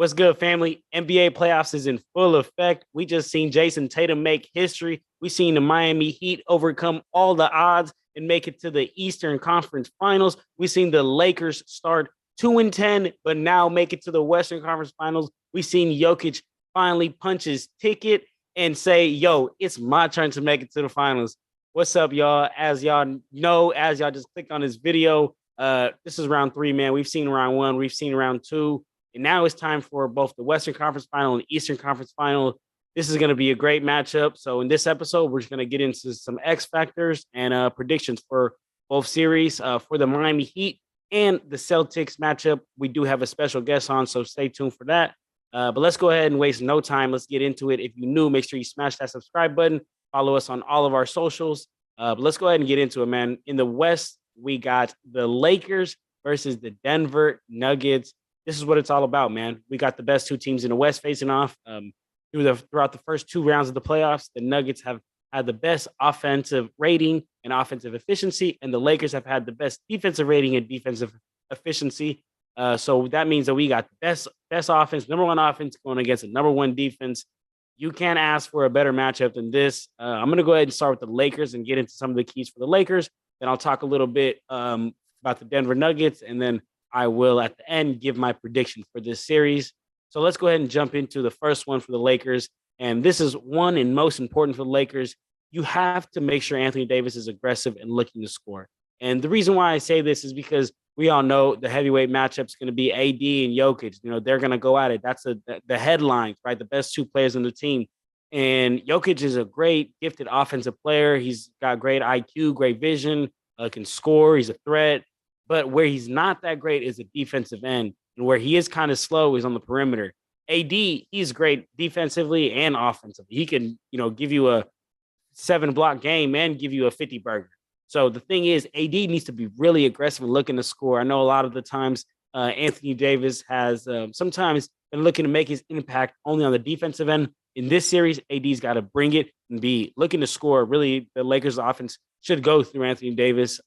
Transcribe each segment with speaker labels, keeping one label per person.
Speaker 1: What's good, family? NBA playoffs is in full effect. We just seen Jason Tatum make history. We seen the Miami Heat overcome all the odds and make it to the Eastern Conference Finals. We seen the Lakers start 2-10, but now make it to the Western Conference Finals. We seen Jokic finally punch his ticket and say, "Yo, it's my turn to make it to the finals." What's up, y'all? As y'all know, as y'all just clicked on this video, this is round three, man. We've seen round one, we've seen round two. And now it's time for both the Western Conference Final and Eastern Conference Final. This is going to be a great matchup. So in this episode, we're just going to get into some X factors and predictions for both series. For the Miami Heat and the Celtics matchup, we do have a special guest on, so stay tuned for that. But let's go ahead and waste no time. Let's get into it. If you're new, make sure you smash that subscribe button. Follow us on all of our socials. But let's go ahead and get into it, man. In the West, we got the Lakers versus the Denver Nuggets. This is what it's all about, man. We got the best two teams in the West facing off. Throughout the first two rounds of the playoffs, the Nuggets have had the best offensive rating and offensive efficiency, and the Lakers have had the best defensive rating and defensive efficiency. So that means that we got the best offense, number one offense going against a number one defense. You can't ask for a better matchup than this. I'm going to go ahead and start with the Lakers and get into some of the keys for the Lakers. Then I'll talk a little bit about the Denver Nuggets, and then I will, at the end, give my prediction for this series. So let's go ahead and jump into the first one for the Lakers. And this is one and most important for the Lakers. You have to make sure Anthony Davis is aggressive and looking to score. And the reason why I say this is because we all know the heavyweight matchup is going to be AD and Jokic. You know, they're going to go at it. That's the headlines, right? The best two players on the team. And Jokic is a great, gifted offensive player. He's got great IQ, great vision, can score. He's a threat. But where he's not that great is the defensive end. And where he is kind of slow is on the perimeter. AD, he's great defensively and offensively. He can, give you a 7-block game and give you a 50 burger. So the thing is, AD needs to be really aggressive and looking to score. I know a lot of the times Anthony Davis has sometimes been looking to make his impact only on the defensive end. In this series, AD's got to bring it and be looking to score. Really, the Lakers offense should go through Anthony Davis.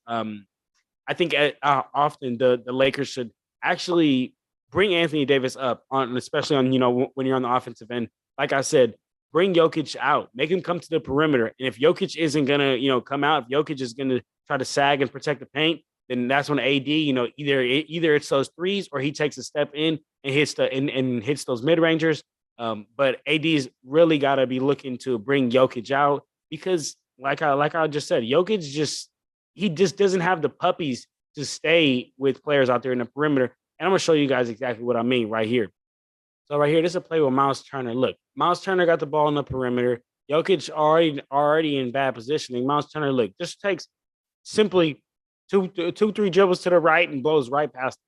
Speaker 1: I think often the Lakers should actually bring Anthony Davis up, especially on when you're on the offensive end. Like I said, bring Jokic out, make him come to the perimeter. And if Jokic isn't gonna come out, if Jokic is gonna try to sag and protect the paint, then that's when AD either it's those threes or he takes a step in and hits those mid rangers. But AD's really got to be looking to bring Jokic out because, like I just said, Jokic he just doesn't have the puppies to stay with players out there in the perimeter. And I'm going to show you guys exactly what I mean right here. So right here, this is a play with Miles Turner. Look, Miles Turner got the ball in the perimeter. Jokic already in bad positioning. Miles Turner, look, just takes simply two, three dribbles to the right and blows right past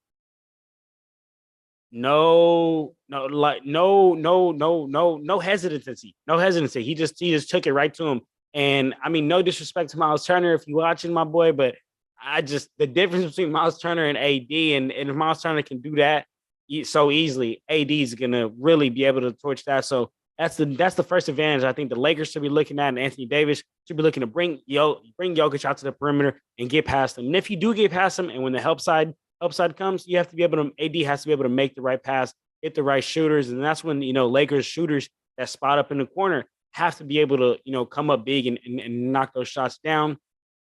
Speaker 1: him. No hesitancy. No hesitancy. He just took it right to him. And I mean, no disrespect to Miles Turner if you're watching, my boy, but the difference between Miles Turner and AD, and if Miles Turner can do that so easily, AD is gonna really be able to torch that. So that's the first advantage I think the Lakers should be looking at, and Anthony Davis should be looking to bring Jokic out to the perimeter and get past him. And if you do get past him, and when the help side comes, you have to be able to AD has to be able to make the right pass, hit the right shooters, and that's when Lakers shooters that spot up in the corner have to be able to, come up big and knock those shots down.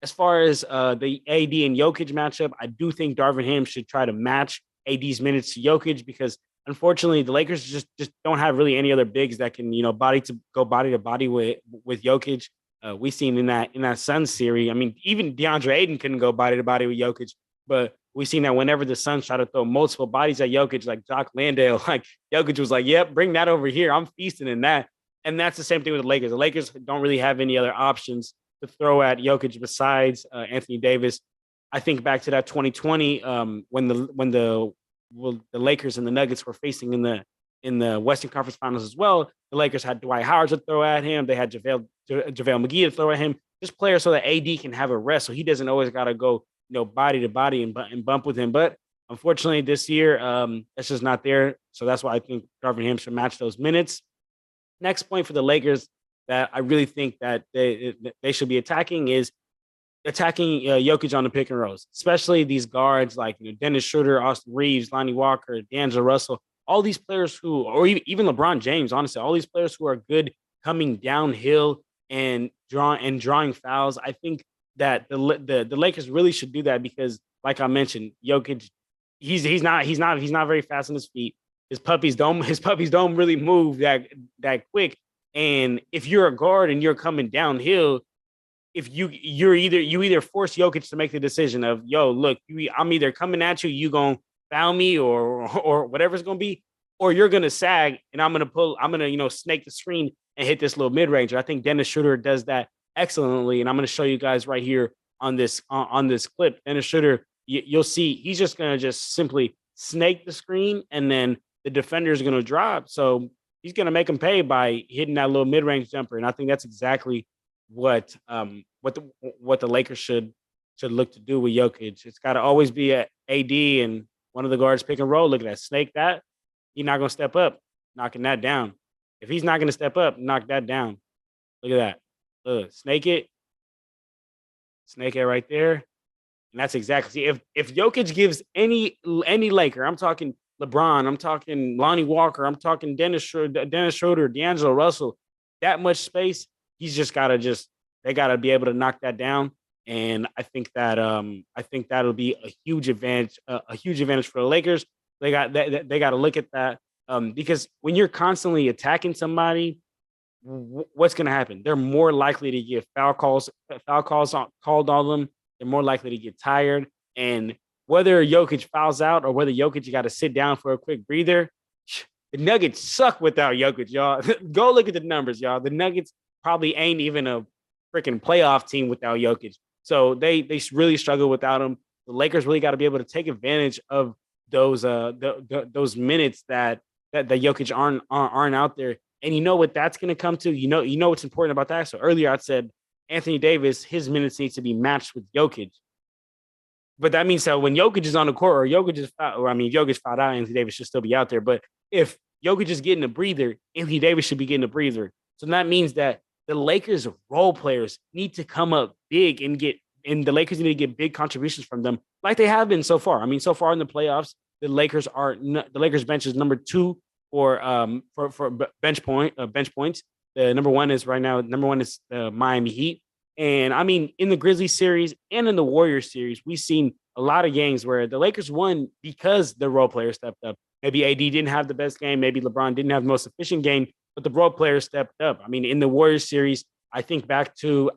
Speaker 1: As far as the AD and Jokic matchup, I do think Darvin Ham should try to match AD's minutes to Jokic because, unfortunately, the Lakers just don't have really any other bigs that can, body to body with Jokic. We've seen in that Suns series. I mean, even DeAndre Ayton couldn't go body to body with Jokic, but we've seen that whenever the Suns try to throw multiple bodies at Jokic, like Jock Landale, like Jokic was like, "Yep, bring that over here. I'm feasting in that." And that's the same thing with the Lakers. The Lakers don't really have any other options to throw at Jokic besides Anthony Davis. I think back to that 2020 when the Lakers and the Nuggets were facing in the Western Conference Finals as well. The Lakers had Dwight Howard to throw at him. They had JaVale McGee to throw at him. Just players so that AD can have a rest, so he doesn't always got to go body to body and bump with him. But unfortunately, this year that's just not there. So that's why I think Darvin Ham should match those minutes. Next point for the Lakers that I really think that they should be attacking is attacking Jokic on the pick and rolls, especially these guards like Dennis Schroeder, Austin Reeves, Lonnie Walker, D'Angelo Russell. all these players who, or even LeBron James, honestly, all these players who are good coming downhill and drawing fouls. I think that the Lakers really should do that because, like I mentioned, Jokic, he's not very fast on his feet. His puppies don't really move that quick. And if you're a guard and you're coming downhill, if you either force Jokic to make the decision of, yo, look, I'm either coming at you, you gonna foul me or whatever it's gonna be, or you're gonna sag and I'm gonna snake the screen and hit this little mid ranger. I think Dennis Schroeder does that excellently, and I'm gonna show you guys right here on this clip. Dennis Schroeder, you'll see he's just gonna just simply snake the screen, and then the defender is gonna drop. So he's gonna make him pay by hitting that little mid range jumper, and I think that's exactly what the Lakers should look to do with Jokic. It's got to always be a AD and one of the guards pick and roll. Look at that, snake that. He's not gonna step up, knocking that down. If he's not gonna step up, knock that down. Look at that. Look, snake it right there, and that's exactly. See, if Jokic gives any Laker, I'm talking LeBron, I'm talking Lonnie Walker, I'm talking Dennis Schroeder, D'Angelo Russell, that much space. He's just got to they got to be able to knock that down. And I think that'll be a huge advantage for the Lakers. They got to look at that because when you're constantly attacking somebody, what's going to happen? They're more likely to get foul calls called on them. They're more likely to get tired. And whether Jokic fouls out or whether Jokic got to sit down for a quick breather, the Nuggets suck without Jokic, y'all. Go look at the numbers, y'all. The Nuggets probably ain't even a freaking playoff team without Jokic. So they really struggle without him. The Lakers really got to be able to take advantage of those minutes that Jokic aren't out there. And you know what that's going to come to? You know what's important about that? So earlier I said Anthony Davis, his minutes need to be matched with Jokic. But that means that when Jokic is on the court if Jokic fouled out, Anthony Davis should still be out there. But if Jokic is getting a breather, Anthony Davis should be getting a breather. So that means that the Lakers role players need to come up big and the Lakers need to get big contributions from them, like they have been so far. I mean, so far in the playoffs, the Lakers bench is number 2 for bench points. The number one is the Miami Heat. And I mean, in the Grizzlies series and in the Warriors series, we've seen a lot of games where the Lakers won because the role players stepped up. Maybe AD didn't have the best game. Maybe LeBron didn't have the most efficient game, but the role players stepped up. I mean, in the Warriors series, I think back to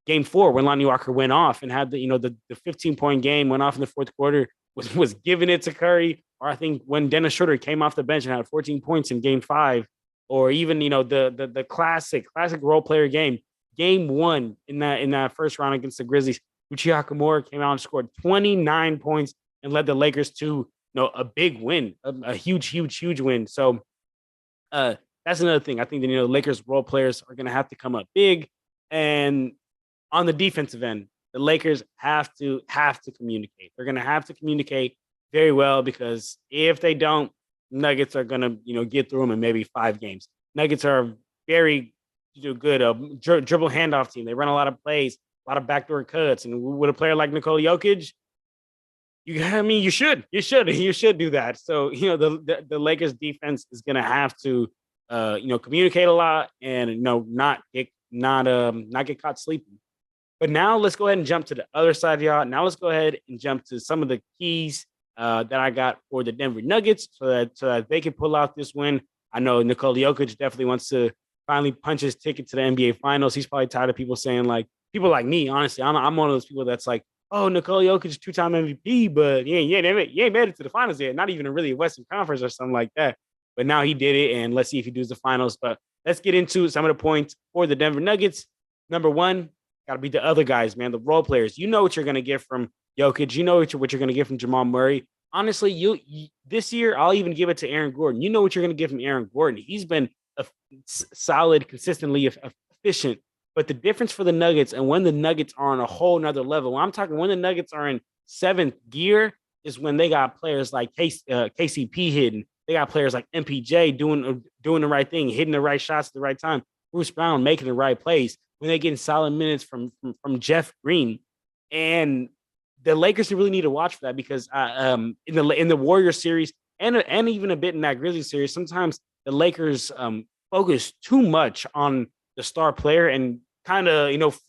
Speaker 1: Game 4 when Lonnie Walker went off and had the 15-point game, went off in the fourth quarter, was giving it to Curry. Or I think when Dennis Schroeder came off the bench and had 14 points in Game 5, or even the classic role player Game 1 in that first round against the Grizzlies, Uchi Hachimura came out and scored 29 points and led the Lakers to a big win, a huge win. So that's another thing. I think that the Lakers role players are going to have to come up big, and on the defensive end, the Lakers have to communicate. They're going to have to communicate very well because if they don't, Nuggets are going to get through them in maybe 5 games. Nuggets are very good dribble handoff team. They run a lot of plays, a lot of backdoor cuts, and with a player like Nikola Jokic, you should do that. So the Lakers defense is going to have to communicate a lot and not get caught sleeping. But now let's go ahead and jump to the other side, y'all. Now let's go ahead and jump to some of the keys that I got for the Denver Nuggets so that they can pull out this win. I know Nikola Jokic definitely wants to finally punch his ticket to the NBA Finals. He's probably tired of people saying, like, people like me, honestly. I'm one of those people that's like, oh, Nikola Jokic, 2-time MVP, but you ain't made it to the finals yet. Not even really a Western Conference or something like that. But now he did it, and let's see if he does the finals. But let's get into some of the points for the Denver Nuggets. Number 1, got to be the other guys, man, the role players. You know what you're going to get from Jokic. You know what you're going to get from Jamal Murray. Honestly, you this year, I'll even give it to Aaron Gordon. You know what you're going to get from Aaron Gordon. He's been solid, consistently efficient. But the difference for the Nuggets and when the Nuggets are on a whole nother level, I'm talking when the Nuggets are in 7th gear, is when they got players like KCP hitting. They got players like MPJ doing the right thing, hitting the right shots at the right time. Bruce Brown making the right plays. When they're getting solid minutes from Jeff Green. And the Lakers really need to watch for that because in the Warriors series and even a bit in that Grizzlies series. Sometimes the Lakers focus too much on the star player and kind of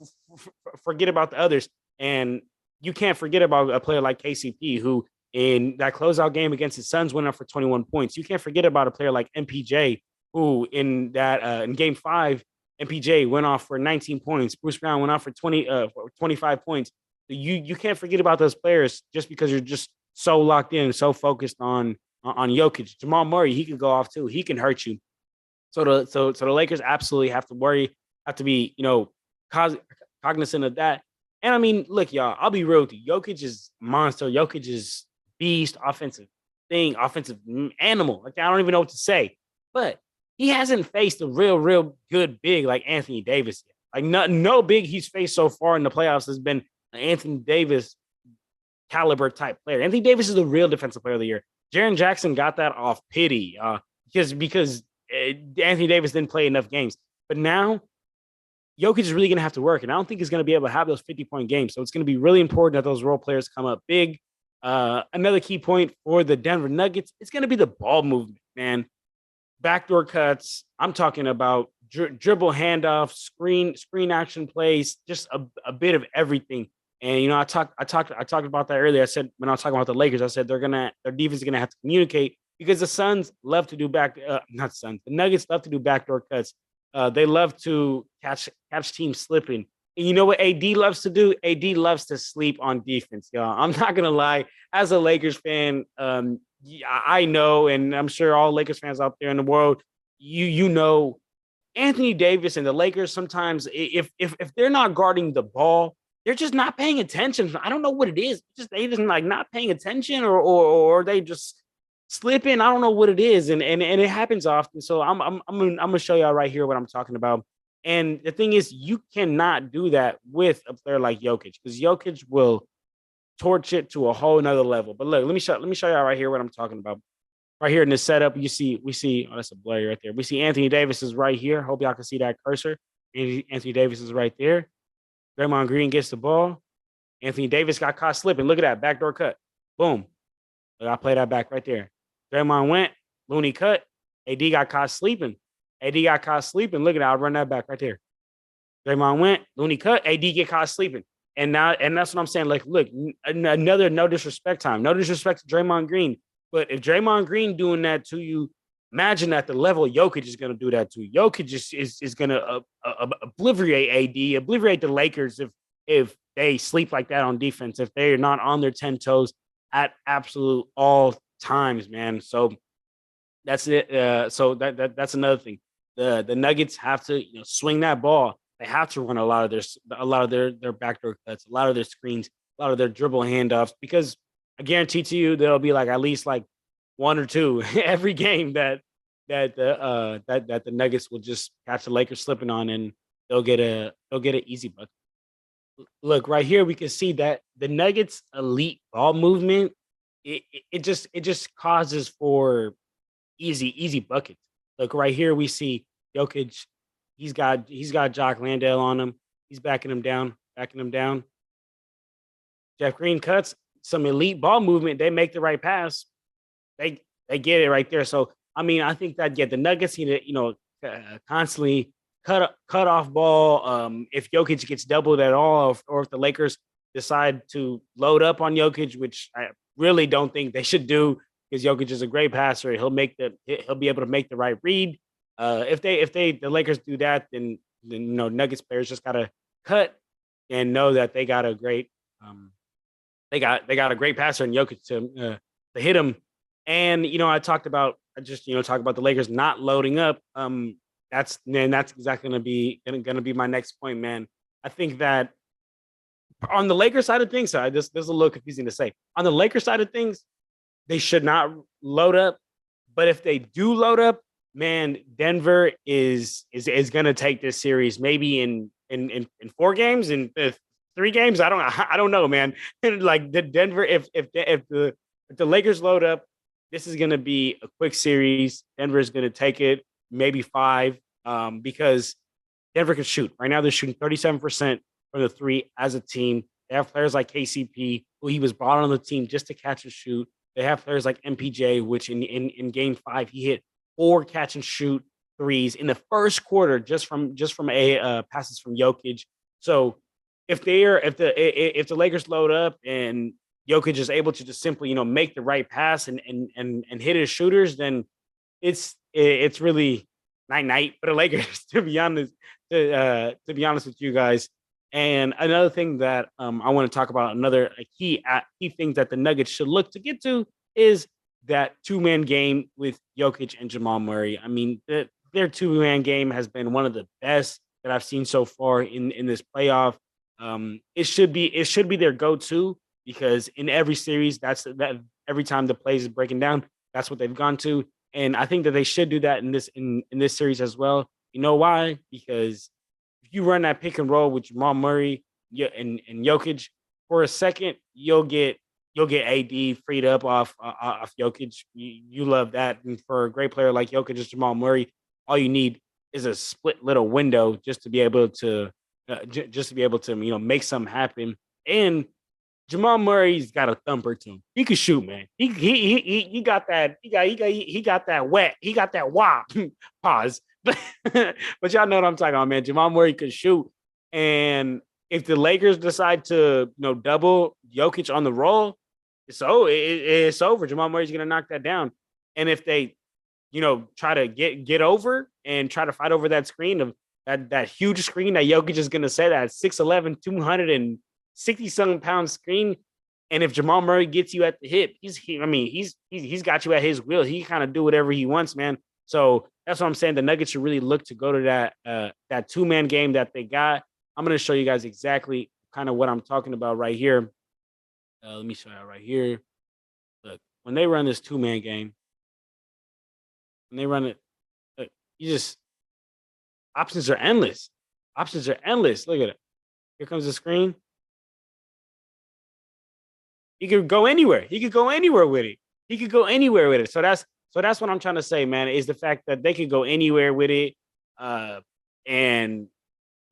Speaker 1: forget about the others. And you can't forget about a player like KCP, who in that closeout game against the Suns went up for 21 points. You can't forget about a player like MPJ, who in that in Game 5, MPJ went off for 19 points. Bruce Brown went off for 25 points. You can't forget about those players just because you're just so locked in, so focused on Jokic. Jamal Murray, he can go off too. He can hurt you. So the Lakers absolutely have to be cognizant of that. And I mean, look, y'all, I'll be real with you. Jokic is monster. Jokic is beast, offensive animal. Like, I don't even know what to say. But he hasn't faced a real good big like Anthony Davis yet. Like, no big he's faced so far in the playoffs has been an Anthony Davis caliber type player. Anthony Davis is the real defensive player of the year. Jaren Jackson got that off pity because Anthony Davis didn't play enough games. But now Jokic is really going to have to work, and I don't think he's going to be able to have those 50-point games. So it's going to be really important that those role players come up big. Another key point for the Denver Nuggets, it's going to be the ball movement, man. Backdoor cuts. I'm talking about dribble handoff, screen action plays, just a bit of everything. And I talked about that earlier. I said when I was talking about the Lakers, I said their defense is going to have to communicate because the Suns love to do the Nuggets love to do backdoor cuts. They love to catch teams slipping. And you know what AD loves to do? AD loves to sleep on defense, y'all. I'm not gonna lie. As a Lakers fan, I know, and I'm sure all Lakers fans out there in the world, you know, Anthony Davis and the Lakers sometimes, if they're not guarding the ball, they're just not paying attention. I don't know what it is. They just like not paying attention, or they just slipping. I don't know what it is, and it happens often. So I'm gonna show y'all right here what I'm talking about. And the thing is, you cannot do that with a player like Jokic, because Jokic will torch it to a whole nother level. But look, let me show y'all right here what I'm talking about. Right here in this setup, we see, oh, that's a blur right there. We see Anthony Davis is right here. Hope y'all can see that cursor. Anthony Davis is right there. Draymond Green gets the ball. Anthony Davis got caught slipping. Look at that backdoor cut. Boom. Look, I play that back right there. Draymond went. Looney cut. AD got caught sleeping. Look at that. I'll run that back right there. Draymond went. Looney cut. AD get caught sleeping. And that's what I'm saying. Like, look, another no disrespect time. No disrespect to Draymond Green. But if Draymond Green doing that to you, imagine at the level Jokic is going to do that to you. Jokic is going to obliterate AD, obliterate the Lakers if they sleep like that on defense, if they're not on their 10 toes at absolute all times, man. So that's it. So that's another thing. The Nuggets have to swing that ball. They have to run a lot of their backdoor cuts, a lot of their screens, a lot of their dribble handoffs, because I guarantee to you there'll be like at least like one or two every game that the Nuggets will just catch the Lakers slipping on, and they'll get an easy bucket. Look right here, we can see that the Nuggets' elite ball movement it just causes for easy buckets. Look right here, we see Jokic. He's got Jock Landale on him. He's backing him down. Jeff Green cuts some elite ball movement. They make the right pass. They get it right there. So I mean, I think that the Nuggets need to constantly cut off ball. If Jokic gets doubled at all, or if the Lakers decide to load up on Jokic, which I really don't think they should do, because Jokic is a great passer. He'll be able to make the right read. If the Lakers do that, then Nuggets players just gotta cut and know that they got a great they got a great passer in Jokic to hit him. And I talked about the Lakers not loading up. That's exactly gonna be my next point, man. I think that on the Lakers side of things, this is a little confusing to say. On the Lakers side of things, they should not load up. But if they do load up, man, Denver is going to take this series maybe in 4 games, in 3 games. I don't know, man. Like the Denver, if the Lakers load up, this is going to be a quick series. Denver is going to take it maybe 5, because Denver can shoot. Right now, they're shooting 37% from the 3 as a team. They have players like KCP, who he was brought on the team just to catch and shoot. They have players like MPJ, which in game 5, he hit 4 catch and shoot threes in the first quarter just from a passes from Jokic. So if the Lakers load up and Jokic is able to just simply make the right pass and hit his shooters, then it's really night night for the Lakers to be honest. To be honest with you guys, and another thing that I want to talk about, another key thing that the Nuggets should look to get to is that 2-man game with Jokic and Jamal Murray. I mean, their 2-man game has been one of the best that I've seen so far in this playoff. It should be their go-to because in every series, that every time the plays is breaking down, that's what they've gone to. And I think that they should do that in this series as well. You know why? Because if you run that pick and roll with Jamal Murray and Jokic for a second, you'll get AD freed up off Jokic. You love that. And for a great player like Jokic or Jamal Murray, all you need is a split little window just to be able to make something happen. And Jamal Murray's got a thumper to him. He can shoot, man. He got that. He got that wet. He got that wop. Pause. But y'all know what I'm talking about, man. Jamal Murray could shoot, and if the Lakers decide to double Jokic on the roll, it's over. Jamal Murray's gonna knock that down. And if they try to get over and try to fight over that screen of that huge screen that Jokic is gonna set at 6'11", 260-something pound screen. And if Jamal Murray gets you at the hip, he's got you at his will. He kind of do whatever he wants, man. So that's what I'm saying. The Nuggets should really look to go to that 2-man game that they got. I'm going to show you guys exactly kind of what I'm talking about right here. Let me show you right here. Look, when they run this 2-man game, when they run it, look, options are endless. Options are endless. Look at it. Here comes the screen. He could go anywhere. He could go anywhere with it. So that's what I'm trying to say, man, is the fact that they could go anywhere with it. And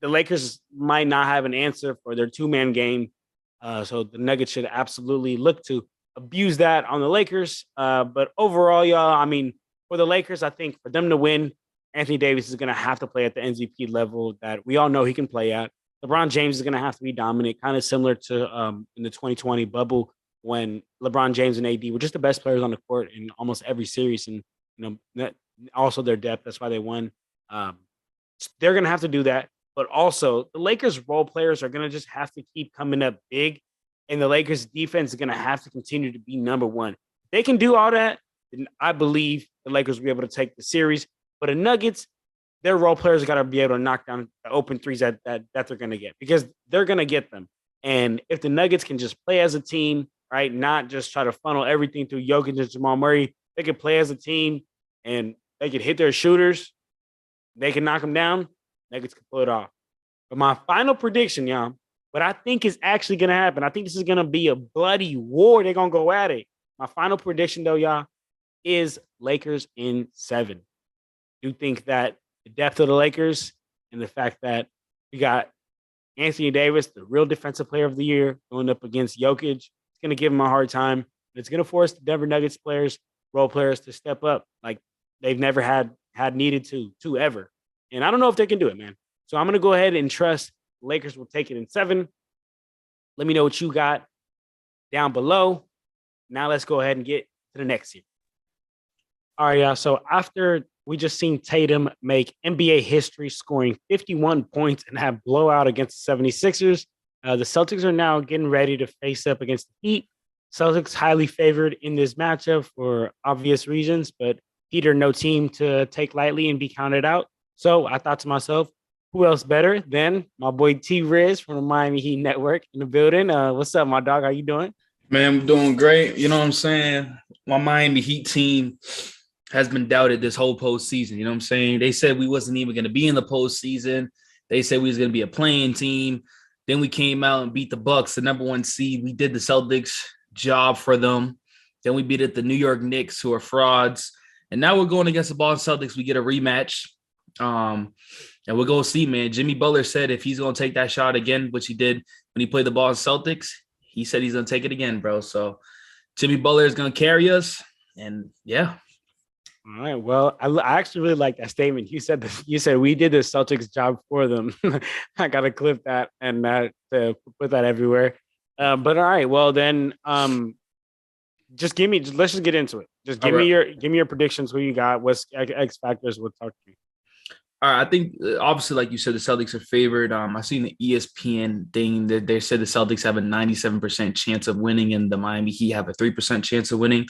Speaker 1: the Lakers might not have an answer for their 2-man game. So the Nuggets should absolutely look to abuse that on the Lakers. But overall, y'all, I mean, for the Lakers, I think for them to win, Anthony Davis is going to have to play at the MVP level that we all know he can play at. LeBron James is going to have to be dominant, kind of similar to in the 2020 bubble when LeBron James and AD were just the best players on the court in almost every series. And, also their depth. That's why they won. They're going to have to do that. But also the Lakers role players are going to just have to keep coming up big. And the Lakers defense is going to have to continue to be number one. If they can do all that, then I believe the Lakers will be able to take the series. But the Nuggets, their role players got to be able to knock down the open threes that they're going to get because they're going to get them. And if the Nuggets can just play as a team, right, not just try to funnel everything through Jokic and Jamal Murray, they can play as a team and they can hit their shooters. They can knock them down. Nuggets can pull it off. But my final prediction, y'all, what I think is actually going to happen, I think this is going to be a bloody war. They're going to go at it. My final prediction, though, y'all, is Lakers in 7. I do think that the depth of the Lakers and the fact that we got Anthony Davis, the real defensive player of the year, going up against Jokic, it's going to give him a hard time. But it's going to force the Denver Nuggets role players to step up like they've never had needed to ever. And I don't know if they can do it, man. So I'm going to go ahead and trust Lakers will take it in 7. Let me know what you got down below. Now let's go ahead and get to the next here. All right, y'all. So after we just seen Tatum make NBA history, scoring 51 points and have blowout against the 76ers, the Celtics are now getting ready to face up against the Heat. Celtics highly favored in this matchup for obvious reasons, but Heat are no team to take lightly and be counted out. So I thought to myself, who else better than my boy T-Riz from the Miami Heat Network in the building? What's up, my dog? How you doing?
Speaker 2: Man, I'm doing great. You know what I'm saying? My Miami Heat team has been doubted this whole postseason. You know what I'm saying? They said we wasn't even going to be in the postseason. They said we was going to be a playing team. Then we came out and beat the Bucks, the number 1 seed. We did the Celtics job for them. Then we beat the New York Knicks, who are frauds. And now we're going against the Boston Celtics. We get a rematch. And we'll go see, man. Jimmy Butler said if he's going to take that shot again, which he did when he played the Boston Celtics, he said he's going to take it again, bro. So Jimmy Butler is going to carry us. And yeah.
Speaker 1: All right. Well, I actually really like that statement. You said this, you said we did the Celtics job for them. I gotta clip that and put that everywhere. But all right. Well, then let's just get into it. Just
Speaker 2: All right.
Speaker 1: give me your predictions. Who you got? What's X factors? We'll talk to you.
Speaker 2: All right, I think obviously, like you said, the Celtics are favored. I seen the ESPN thing that they said the Celtics have a 97% chance of winning, and the Miami Heat have a 3% chance of winning.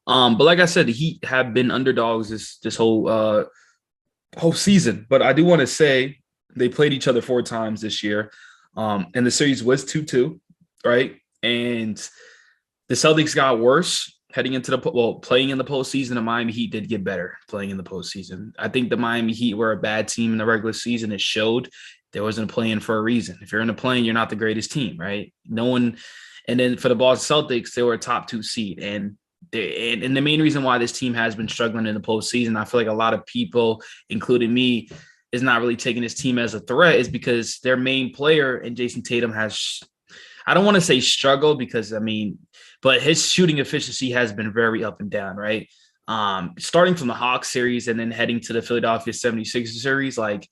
Speaker 2: But like I said, the Heat have been underdogs this whole season. But I do want to say they played each other 4 times this year, and the series was 2-2, right? And the Celtics got worse heading into playing in the postseason. The Miami Heat did get better playing in the postseason. I think the Miami Heat were a bad team in the regular season. It showed. There wasn't a play-in for a reason. If you're in a play-in, you're not the greatest team, right? No one. And then for the Boston Celtics, they were a top 2 seed, and the main reason why this team has been struggling in the postseason, I feel like a lot of people, including me, is not really taking this team as a threat, is because their main player and Jason Tatum has. I don't want to say struggle because but his shooting efficiency has been very up and down, right? Starting from the Hawks series and then heading to the Philadelphia 76ers series, like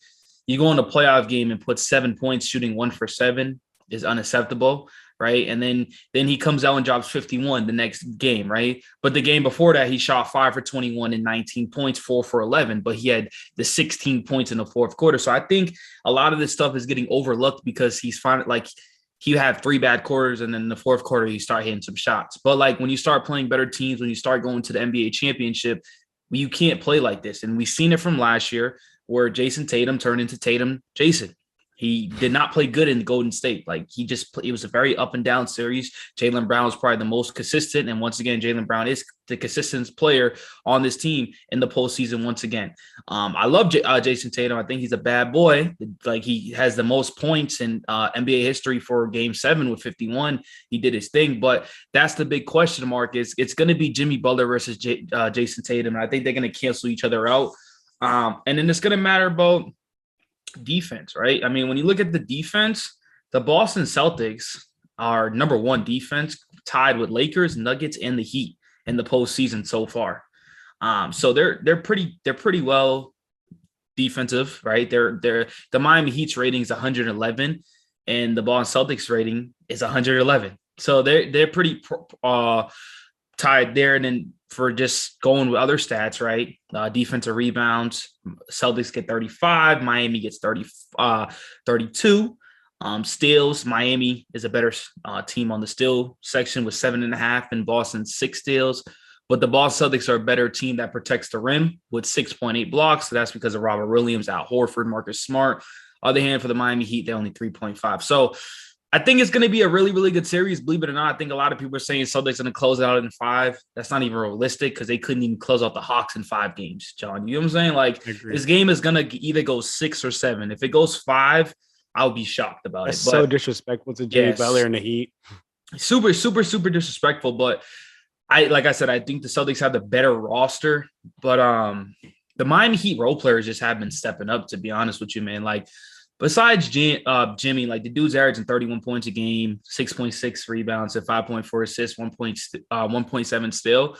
Speaker 2: you go in a playoff game and put 7 points shooting 1 for 7 is unacceptable, right? And then he comes out and drops 51 the next game, right? But the game before that, he shot 5 for 21 and 19 points, 4 for 11, but he had the 16 points in the fourth quarter. So I think a lot of this stuff is getting overlooked because he's finding like – he had 3 bad quarters, and then in the fourth quarter, you start hitting some shots. But like when you start playing better teams, when you start going to the NBA championship, you can't play like this. And we've seen it from last year where Jason Tatum turned into Tatum Jason. He did not play good in Golden State. Like it was a very up and down series. Jaylen Brown was probably the most consistent. And once again, Jaylen Brown is the consistent player on this team in the postseason once again. I love Jason Tatum. I think he's a bad boy. Like he has the most points in NBA history for Game 7 with 51. He did his thing. But that's the big question mark is it's going to be Jimmy Butler versus Jason Tatum. And I think they're going to cancel each other out. And then it's going to matter about defense, right? I mean, when you look at the defense, the Boston Celtics are number 1 defense, tied with Lakers, Nuggets, and the Heat in the postseason so far. So they're pretty well defensive, right? The Miami Heat's rating is 111, and the Boston Celtics rating is 111. So they're pretty tied there. And then for just going with other stats, right? Defensive rebounds, Celtics get 35, Miami gets 32. Steals, Miami is a better team on the steal section with 7.5, and Boston 6 steals. But the Boston Celtics are a better team that protects the rim with 6.8 blocks. So that's because of Robert Williams, Al Horford, Marcus Smart. Other hand, for the Miami Heat, they're only 3.5. So I think it's going to be a really, really good series. Believe it or not, I think a lot of people are saying Celtics going to close it out in 5. That's not even realistic because they couldn't even close out the Hawks in 5 games, John. You know what I'm saying? Like, this game is going to either go 6 or 7. If it goes 5, I'll be shocked about
Speaker 1: That's
Speaker 2: it.
Speaker 1: So disrespectful to Jimmy Butler and the Heat.
Speaker 2: Super, super, super disrespectful. But like I said, I think the Celtics have the better roster. But the Miami Heat role players just have been stepping up, to be honest with you, man. Like, besides Jimmy, like the dude's averaging 31 points a game, 6.6 rebounds, and 5.4 assists, 1.7 steal.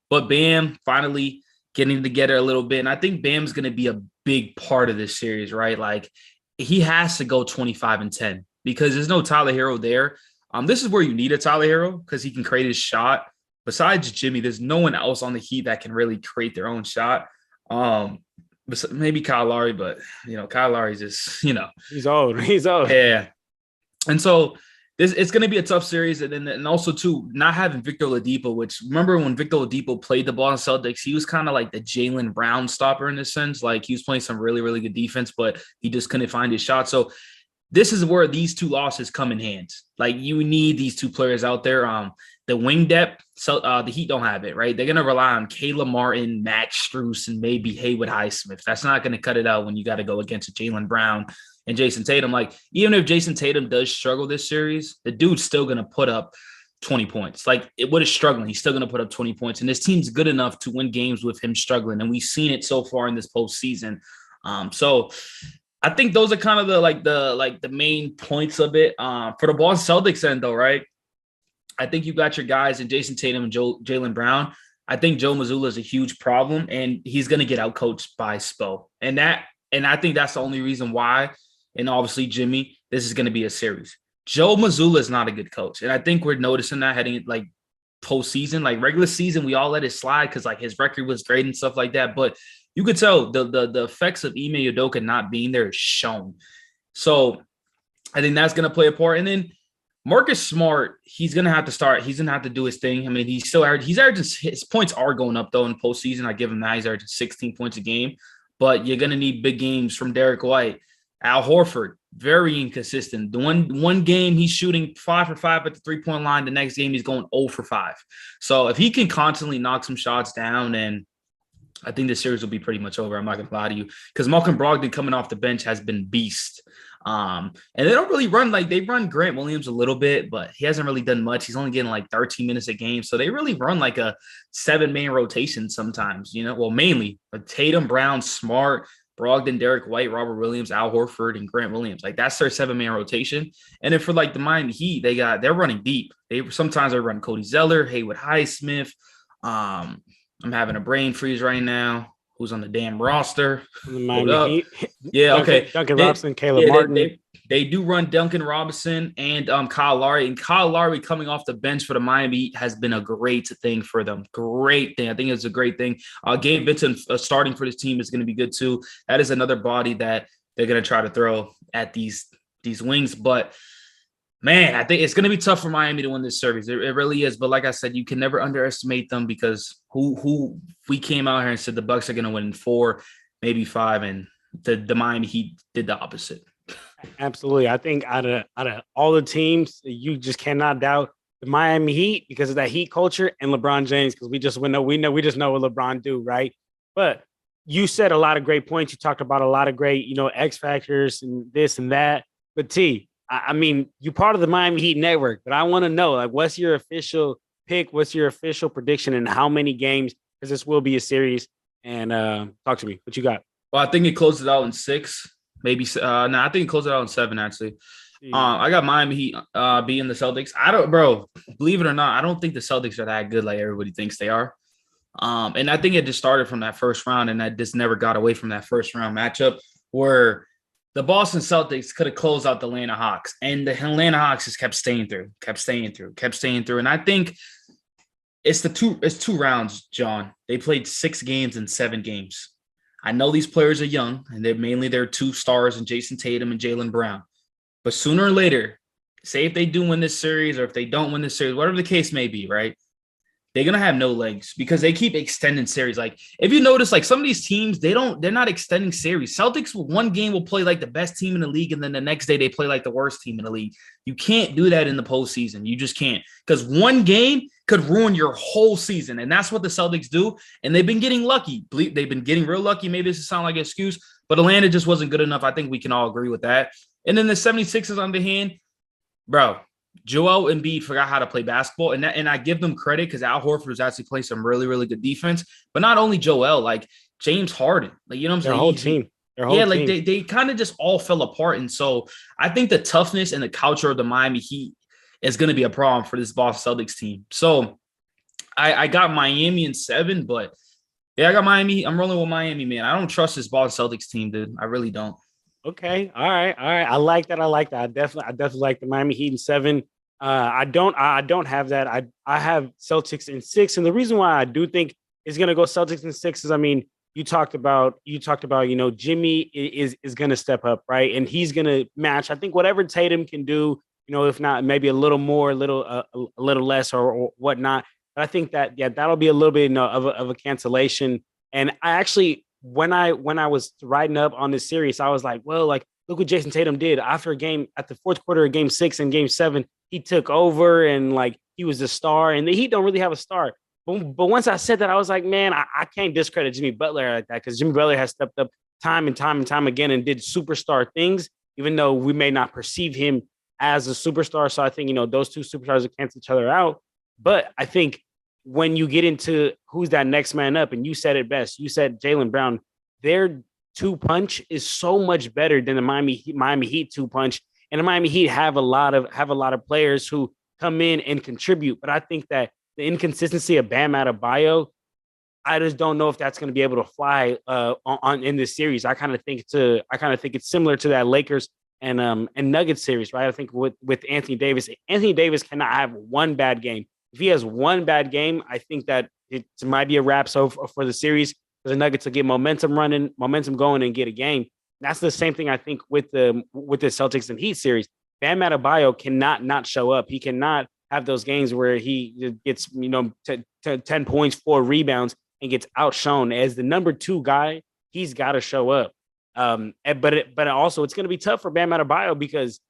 Speaker 2: But Bam finally getting together a little bit. And I think Bam's going to be a big part of this series, right? Like he has to go 25-10 because there's no Tyler Hero there. This is where you need a Tyler Hero because he can create his shot. Besides Jimmy, there's no one else on the Heat that can really create their own shot. Maybe Kyle Lowry, but Kyle Lowry's just,
Speaker 1: he's old.
Speaker 2: Yeah. And so it's going to be a tough series. And also too, not having Victor Oladipo, which remember when Victor Oladipo played the Boston Celtics, he was kind of like the Jaylen Brown stopper in a sense. Like he was playing some really, really good defense, but he just couldn't find his shot. So this is where these 2 losses come in hands. Like you need these 2 players out there. The wing depth, so the Heat don't have it, right? They're going to rely on Caleb Martin, Max Strus, and maybe Haywood Highsmith. That's not going to cut it out when you got to go against a Jaylen Brown and Jason Tatum. Like, even if Jason Tatum does struggle this series, the dude's still going to put up 20 points. Like, what is struggling? He's still going to put up 20 points. And this team's good enough to win games with him struggling. And we've seen it so far in this postseason. So I think those are kind of the main points of it. For the Boston Celtics end, though, right? I think you got your guys in Jason Tatum and Jaylen Brown. I think Joe Mazzulla is a huge problem, and he's going to get outcoached by Spo. And I think that's the only reason why. And obviously, Jimmy, this is going to be a series. Joe Mazzulla is not a good coach, and I think we're noticing that heading like postseason, like regular season, we all let it slide because like his record was great and stuff like that. But you could tell the effects of Ime Udoka not being there is shown. So I think that's going to play a part. And then Marcus Smart, he's going to have to start. He's going to have to do his thing. I mean, he's averaging, his points are going up, though, in postseason. I give him that. He's averaging 16 points a game. But you're going to need big games from Derek White. Al Horford, very inconsistent. The one game he's shooting 5 for 5 at the three-point line. The next game he's going 0 for 5. So if he can constantly knock some shots down, and I think this series will be pretty much over. I'm not going to lie to you. Because Malcolm Brogdon coming off the bench has been beast. And they don't really run they run Grant Williams a little bit, but he hasn't really done much. He's only getting like 13 minutes a game. So they really run like a 7-man rotation sometimes, well, mainly Tatum, Brown, Smart, Brogdon, Derek White, Robert Williams, Al Horford, and Grant Williams. Like that's their 7-man rotation. And then for like the Miami Heat, they're running deep. Sometimes they run Cody Zeller, Haywood Highsmith. I'm having a brain freeze right now. Who's on the damn roster?
Speaker 1: The Miami Heat.
Speaker 2: Yeah, okay.
Speaker 1: Duncan Robinson, Caleb Martin.
Speaker 2: They do run Duncan Robinson and Kyle Lowry. And Kyle Lowry coming off the bench for the Miami Heat has been a great thing for them. Great thing. I think it's a great thing. Gabe Vincent starting for this team is going to be good too. That is another body that they're going to try to throw at these wings. But man, I think it's going to be tough for Miami to win this series. It really is. But like I said, you can never underestimate them because who we came out here and said the Bucks are going to win in 4, maybe 5, and the Miami Heat did the opposite.
Speaker 1: Absolutely. I think out of all the teams, you just cannot doubt the Miami Heat because of that Heat culture and LeBron James because we just know what LeBron do, right? But you said a lot of great points. You talked about a lot of great, X factors and this and that. But T, I mean, you're part of the Miami Heat network, but I want to know, like, what's your official pick? What's your official prediction and how many games? Because this will be a series. And talk to me. What you got?
Speaker 2: Well, I think it closes out in 6, maybe. I think it closes out in 7, actually. I got Miami Heat beating the Celtics. Believe it or not, I don't think the Celtics are that good like everybody thinks they are. And I think it just started from that first round, and I just never got away from that first round matchup where the Boston Celtics could have closed out the Atlanta Hawks, and the Atlanta Hawks just kept staying through. And I think it's 2 rounds, John. They played 6 games in 7 games. I know these players are young, and they're mainly their 2 stars in Jason Tatum and Jaylen Brown. But sooner or later, say if they do win this series or if they don't win this series, whatever the case may be, right? They're going to have no legs because they keep extending series. Like if you notice, like some of these teams, they're not extending series. Celtics one game will play like the best team in the league. And then the next day they play like the worst team in the league. You can't do that in the postseason. You just can't because one game could ruin your whole season. And that's what the Celtics do. And they've been getting lucky. They've been getting real lucky. Maybe this will sound like an excuse, but Atlanta just wasn't good enough. I think we can all agree with that. And then the 76ers on the hand, bro. Joel Embiid forgot how to play basketball, and I give them credit because Al Horford was actually playing some really, really good defense. But not only Joel, like James Harden, like what I'm saying, their whole team. They kind of just all fell apart, and so I think the toughness and the culture of the Miami Heat is going to be a problem for this Boston Celtics team. So I got Miami in 7, but yeah, I got Miami. I'm rolling with Miami, man. I don't trust this Boston Celtics team, dude. I really don't.
Speaker 1: Okay. All right. I like that. I definitely like the Miami Heat in 7. I don't have that. I have Celtics in 6. And the reason why I do think it's going to go Celtics in 6 is, I mean, you talked about, Jimmy is going to step up, right? And he's going to match, I think, whatever Tatum can do, if not maybe a little more, a little less or whatnot. But I think that, that'll be a little bit of a cancellation. And I actually, when I was riding up on this series, I was like, well, like, look what Jason Tatum did after a game at the fourth quarter of game 6 and game 7, he took over and like he was a star, and the Heat don't really have a star. But once I said that, I was like, man, I can't discredit Jimmy Butler like that because Jimmy Butler has stepped up time and time again and did superstar things, even though we may not perceive him as a superstar. So I think, those two superstars cancel each other out. But I think when you get into who's that next man up, and you said it best, you said Jaylen Brown, their 2-punch is so much better than the Miami Heat 2-punch. And the Miami Heat have a lot of players who come in and contribute. But I think that the inconsistency of Bam Adebayo, I just don't know if that's going to be able to fly on in this series. I kind of think it's similar to that Lakers and Nuggets series, right? I think with Anthony Davis cannot have one bad game. If he has one bad game, I think that it might be a wrap for the series, because the Nuggets will get momentum going, and get a game. That's the same thing I think with the Celtics and Heat series. Bam Adebayo cannot not show up. He cannot have those games where he gets 10 points, 4 rebounds, and gets outshone. As the number 2 guy, he's got to show up. But also it's going to be tough for Bam Adebayo, because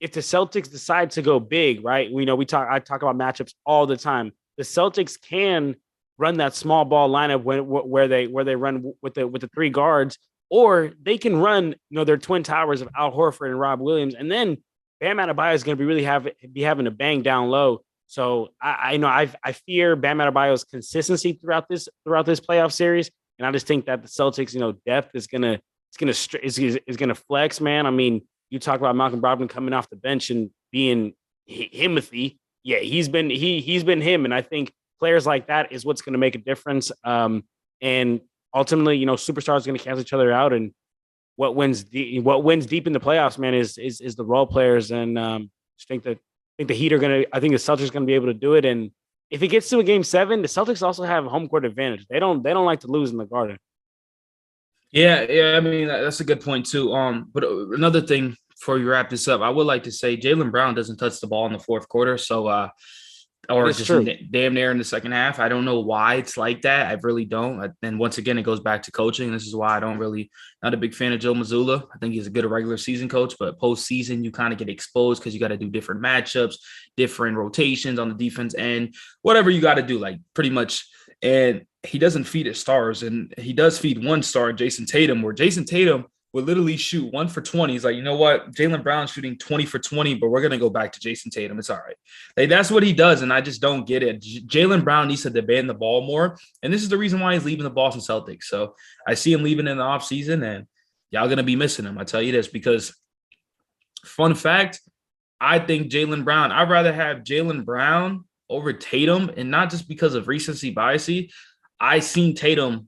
Speaker 1: if the Celtics decide to go big, right? I talk about matchups all the time. The Celtics can run that small ball lineup where they run with the 3 guards, or they can run their twin towers of Al Horford and Rob Williams, and then Bam Adebayo is going to be having to bang down low. So I fear Bam Adebayo's consistency throughout this playoff series, and I just think that the Celtics depth is gonna flex, man. I mean, you talk about Malcolm Brogdon coming off the bench and being Himothy. Yeah, he's been him, and I think players like that is what's going to make a difference. And ultimately, superstars are going to cancel each other out, and what wins deep in the playoffs, man, is the role players. And I think the Heat I think the Celtics are going to be able to do it. And if it gets to a game 7, the Celtics also have home court advantage. They don't like to lose in the Garden.
Speaker 2: Yeah. I mean, that's a good point too. But another thing before you wrap this up, I would like to say Jaylen Brown doesn't touch the ball in the fourth quarter. So, or just damn near in the second half. I don't know why it's like that. I really don't. And once again, it goes back to coaching. This is why I not a big fan of Joe Mazzulla. I think he's a good regular season coach, but postseason, you kind of get exposed because you got to do different matchups, different rotations on the defense end, whatever you got to do, like pretty much. And he doesn't feed his stars, and he does feed one star, Jason Tatum, where Jason Tatum would literally shoot 1 for 20. He's like, you know what? Jaylen Brown's shooting 20 for 20, but we're going to go back to Jason Tatum. It's all right. Like, that's what he does, and I just don't get it. Jaylen Brown needs to demand the ball more, and this is the reason why he's leaving the Boston Celtics. So I see him leaving in the offseason, and y'all going to be missing him. I tell you this, because fun fact, I think Jaylen Brown, I'd rather have Jaylen Brown over Tatum, and not just because of recency bias. I seen Tatum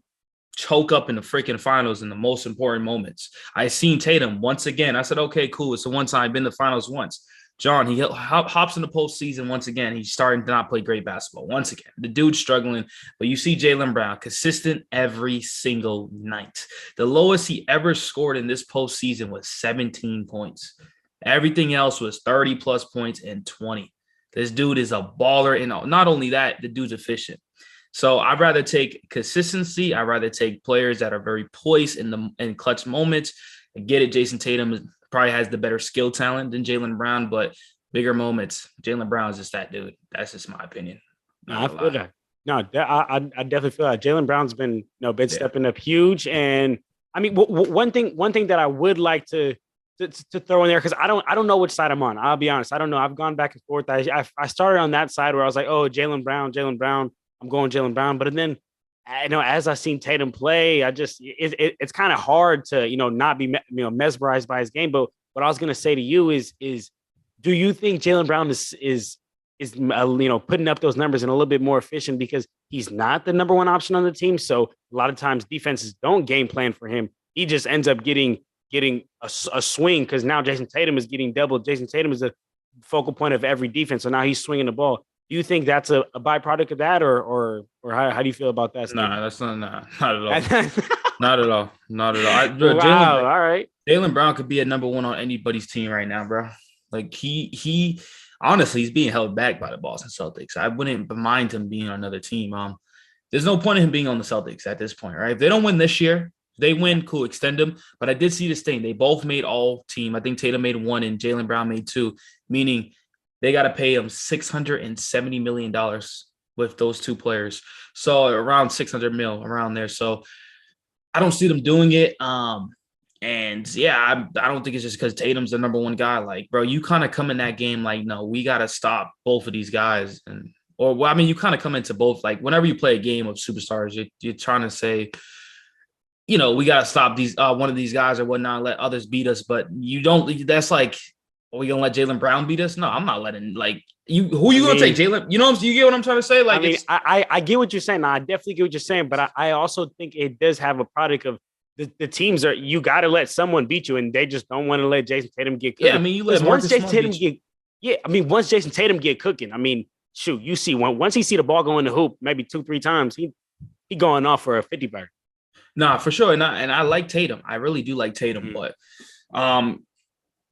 Speaker 2: choke up in the freaking finals in the most important moments. I seen Tatum once again. I said, okay, cool. It's the one time, been to the finals once. John, he hops in the postseason once again. He's starting to not play great basketball. Once again, the dude's struggling. But you see Jaylen Brown, consistent every single night. The lowest he ever scored in this postseason was 17 points. Everything else was 30-plus points and 20. This dude is a baller. And not only that, the dude's efficient. So I'd rather take consistency. I'd rather take players that are very poised in clutch moments. I get it. Jason Tatum probably has the better skill talent than Jaylen Brown, but bigger moments. Jaylen Brown is just that dude. That's just my opinion.
Speaker 1: I feel that. No, I definitely feel that. Jaylen Brown's been stepping up huge. And I mean, one thing that I would like to throw in there, because I don't know which side I'm on. I'll be honest. I don't know. I've gone back and forth. I started on that side where I was like, oh, Jaylen Brown. I'm going Jaylen Brown. But then, as I've seen Tatum play, it's kind of hard to, not be, mesmerized by his game. But what I was going to say to you is, do you think Jaylen Brown is putting up those numbers and a little bit more efficient because he's not the number 1 option on the team? So a lot of times defenses don't game plan for him. He just ends up getting a swing, because now Jason Tatum is getting doubled. Jason Tatum is a focal point of every defense. So now he's swinging the ball. Do you think that's a byproduct of that, or how do you feel about that?
Speaker 2: Nah, that's not at all. Not at all.
Speaker 1: Wow, all right.
Speaker 2: Jaylen Brown could be a number 1 on anybody's team right now, bro. Like he honestly, he's being held back by the Boston Celtics. I wouldn't mind him being on another team. There's no point in him being on the Celtics at this point, right? If they don't win this year, they win, cool, extend them. But I did see this thing. They both made all team. I think Tatum made 1 and Jaylen Brown made 2, meaning they got to pay him $670 million with those 2 players. So around 600 mil around there. So I don't see them doing it. And yeah, I don't think it's just because Tatum's the number 1 guy. Like, bro, you kind of come in that game like, no, we got to stop both of these guys. You kind of come into both. Like, whenever you play a game of superstars, you're trying to say, we got to stop these one of these guys or whatnot, let others beat us. But you don't. That's like Are we gonna let Jaylen Brown beat us? No, I'm not letting like you. Who you gonna
Speaker 1: mean,
Speaker 2: take, Jaylen? You know, you get what I'm trying to say? Like,
Speaker 1: I mean, I get what you're saying. I definitely get what you're saying, but I also think it does have a product of the teams are you got to let someone beat you, and they just don't want to let Jason Tatum get cooking.
Speaker 2: yeah, I mean, you let
Speaker 1: Once
Speaker 2: Marcus
Speaker 1: Jason
Speaker 2: Smart
Speaker 1: Tatum
Speaker 2: beat you.
Speaker 1: get, yeah, I mean, once Jason Tatum get cooking, I mean, shoot, you see once he see the ball go in the hoop, maybe 2-3 times, he going off for a 50 burger.
Speaker 2: Nah, for sure. And I like Tatum. I really do like Tatum, but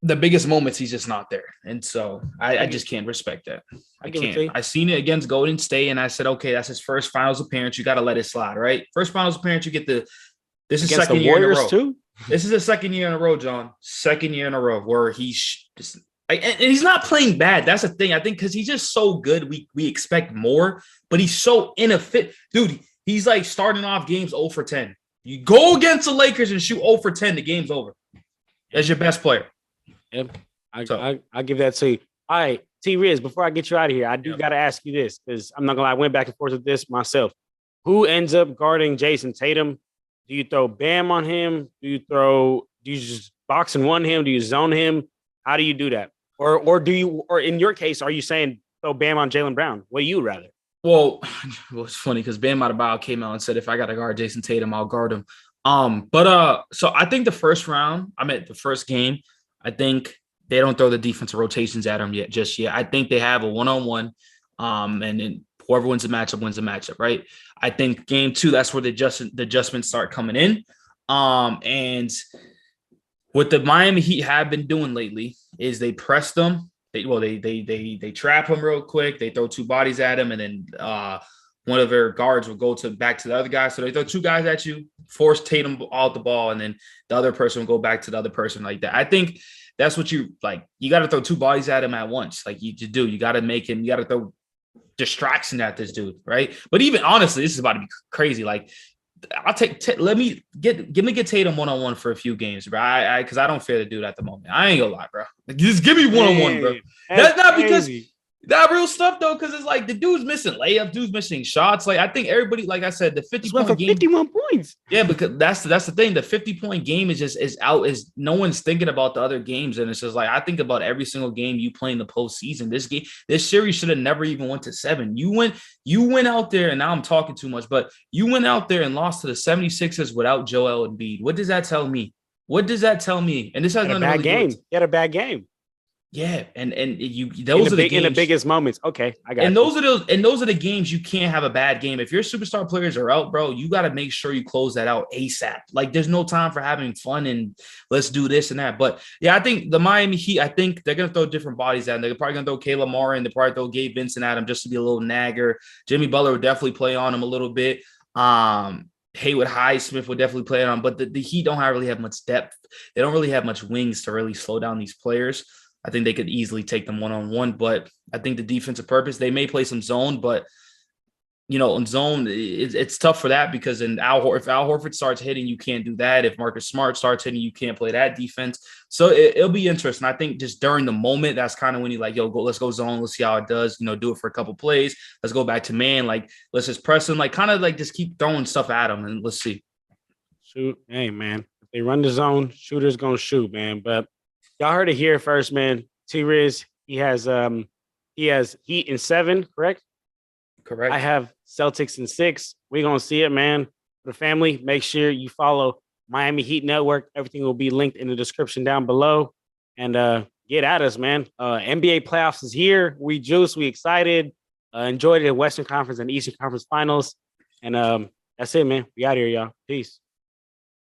Speaker 2: the biggest moments he's just not there. And so I just can't respect that. I can't. I seen it against Golden State, and I said, okay, that's his first finals appearance. You got to let it slide, right? First finals appearance, you get this is against second year Warriors in a row. Too? This is the second year in a row, John. Second year in a row where he's just and he's not playing bad. That's the thing. I think because he's just so good, we expect more, but he's so inefficient. Dude, he's like starting off games 0 for 10. You go against the Lakers and shoot 0 for 10, the game's over. As your best player.
Speaker 1: Yep. I give that to you. All right, T Riz, before I get you out of here, I do got to ask you this because I'm not going to lie. I went back and forth with this myself. Who ends up guarding Jason Tatum? Do you throw Bam on him? Do you just box and one him? Do you zone him? How do you do that? Or in your case, are you saying throw Bam on Jaylen Brown? What do you rather?
Speaker 2: Well, it's funny because Bam Adebayo came out and said, if I got to guard Jason Tatum, I'll guard him. So I think the first game, I think they don't throw the defensive rotations at him just yet. I think they have a one-on-one, and then whoever wins the matchup, right? I think game 2, that's where the adjustments start coming in. And what the Miami Heat have been doing lately is they press them. They trap him real quick. They throw 2 bodies at him, and then one of their guards will go back to the other guy. So they throw 2 guys at you, force Tatum out the ball, and then the other person will go back to the other person like that. I think that's what you like. You got to throw 2 bodies at him at once. Like you do. You got to make him, you got to throw distraction at this dude, right? But even honestly, this is about to be crazy. Like I'll take, let me get Tatum one-on-one for a few games, bro. Because I don't fear the dude at the moment. I ain't gonna lie, bro. Like, just give me one-on-one, bro. That's not crazy. Because that real stuff though, because it's like the dude's missing layups, dude's missing shots. Like I think everybody, like I said, the 50-point game,
Speaker 1: 51 points.
Speaker 2: Yeah, because that's the thing. The 50-point game is out. Is no one's thinking about the other games, and it's just like I think about every single game you play in the postseason. This series should have never even went to 7. You went out there, and now I'm talking too much, but you went out there and lost to the 76ers without Joel Embiid. What does that tell me? And this has nothing to do with
Speaker 1: You had a bad game.
Speaker 2: Yeah, and those are the games
Speaker 1: in the biggest moments. Okay, I got.
Speaker 2: And those are the games you can't have a bad game. If your superstar players are out, bro, you got to make sure you close that out ASAP. Like there's no time for having fun and let's do this and that. But yeah, I think the Miami Heat, I think they're gonna throw different bodies at him. They're probably gonna throw Caleb Martin and they're probably throw Gabe Vincent at him just to be a little nagger. Jimmy Butler will definitely play on him a little bit. Haywood Highsmith would definitely play on, but the Heat don't really have much depth. They don't really have much wings to really slow down these players. I think they could easily take them one-on-one, but I think the defensive purpose, they may play some zone, but in zone, it's tough for that because if Al Horford starts hitting, you can't do that. If Marcus Smart starts hitting, you can't play that defense. So it'll be interesting. I think just during the moment, that's kind of when you like, let's go zone. Let's see how it does, do it for a couple plays. Let's go back to man. Like, let's just press him, like kind of like just keep throwing stuff at him and let's see.
Speaker 1: Shoot. Hey, man, if they run the zone, shooter's going to shoot, man. But y'all heard it here first, man. T-Riz, he has Heat in 7, correct?
Speaker 2: Correct.
Speaker 1: I have Celtics in 6. We're gonna see it, man. For the family, make sure you follow Miami Heat Network. Everything will be linked in the description down below. And get at us, man. NBA playoffs is here. We juice, we excited. Enjoy the Western Conference and Eastern Conference finals. And that's it, man. We out here, y'all. Peace.